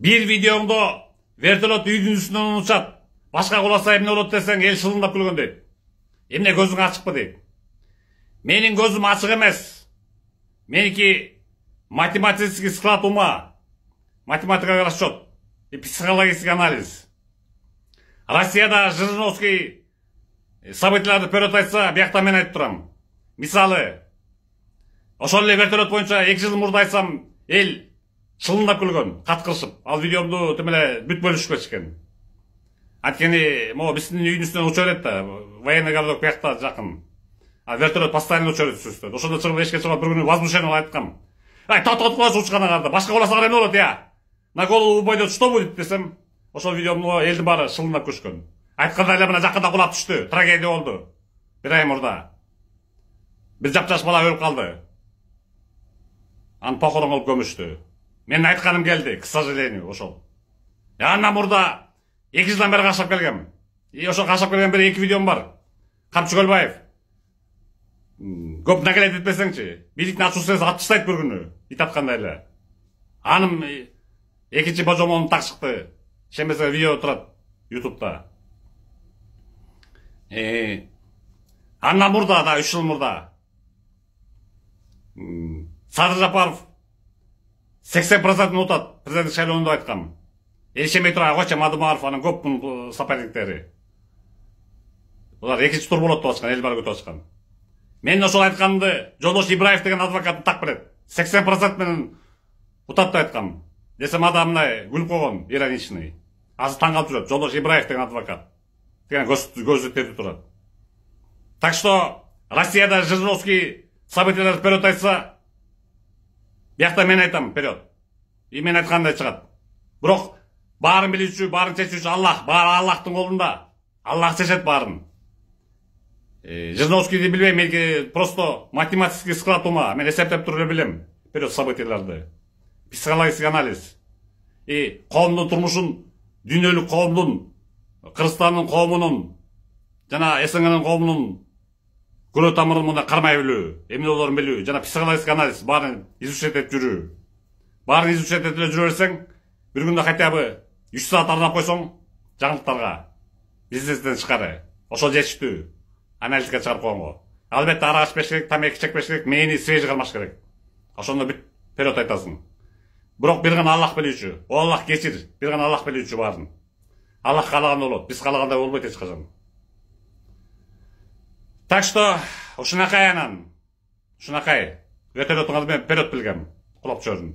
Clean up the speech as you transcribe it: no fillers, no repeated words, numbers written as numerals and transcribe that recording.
Bir videomda вертолет үйдүн үстүнөн учат. Башка куласа эмне болот десең, эл шылындап күлгөн дейт. Эмне көзүң ачыкпы дейт. Менин көзүм ачык эмес. Меники математический склад ума. Математикага расчет и психологический анализ. Россияда Жириновский событияларды көрөт айтса, биякта мен айтып турам. Мисалы, ошол эле вертолет боюнча 2 жыл мурда айтсам, эл шылындап күлгөн, каткырышып. Ал видеомду тим эле бүт бөлүшкөн. Анткени могу биздин үйдүн үстүнөн уча берет да, военный городок биякта жакын. А вертолет постоянно уча берет үстүнөн. Ошондо чыгып эшикке чыгып бир күнү возмущение айткам. Ай, токтоткулачы учканыңарды, башка куласаңар эмне болот, я? На голову упадет, что будет десем, ошол видеомду элдин баары шылындап күлүшкөн. Айтканда эле мына жакында кулап түштү, трагедия болду. Бир ай мурда. Бир жапжаш бала өлүп калды. Аны похорон кылып көмүштү. Менин айтканым келди, к сожалению, ошол. Андан мурда 2 жылдан бери кашап келгем. И ошол кашап келген бир 2 видеом бар. Камчы Көлбаев. Көп нагелет этпесеңчи, бийликтин ачуусу ат таштайт бир күнү. Ит аткандай эле. Аным экинчи божомолум так чыкты. Ишенбесе видео турат YouTube'да. Андан мурда да 3 жыл мурда. Садыр Жапаров 80% утат президенттик шайлоонда айткан. Ишенбей тура койчу Мадымаров анын көп соперниктери. Булар экинчи тур болот деп ачкан, эл баары күтүп ачкан. Мен ошол айтканды Жолдош Ибраев деген адвокат так билет. 80% менен утат деп айткам. Десем адам мындай күлүп койгон, ироничный. Азыр таң калып жүрөт. Жолдош Ибраев деген адвокат. Деген көзү тетип турат. Так что Россияда Жириновский событияларды вперед айтса, биякта мен айтам вперед. И мен айткандай чыгат. Бирок баарын билүүчү, баарын чечүүчү Аллах, баары Аллахтын колунда. Аллах чечет баарын. Жириновскийди билбейм, меники просто математический склад ума. Мен эсептеп туруп эле билем вперед событияларды. Психологический анализ. И коомдун турмушун, дүйнөлүк коомдун, Кыргызстандын коомунун, жана СНГнын коомунун көрө тамырын мында кармай билүү, эмне болорун билүү, жана психологический анализ баарын изучать этип жүрүү. Баарын изучать этип жүрө берсең, бир күндө хотя бы 3 саат арнап койсоң, жаңылыктарга бизнестен чыкары. Ошол жетиштүү. Анализге чыгарып койгонго. Албетте ара ачпеш керек, тамеки чекпеш керек, мээни свежий кармаш керек. Ошондо бүт вперед айтасың. Бирок бир гана Аллах билүүчү. О Аллах кечир, бир гана Аллах билүүчү баарын. Аллах каалагандай болот, биз каалагандай болбойт эч качан. Так что ушунакай анан. Ушунакай. Вертолеттун аты менен вперед билгем. Кулап жүрдүм.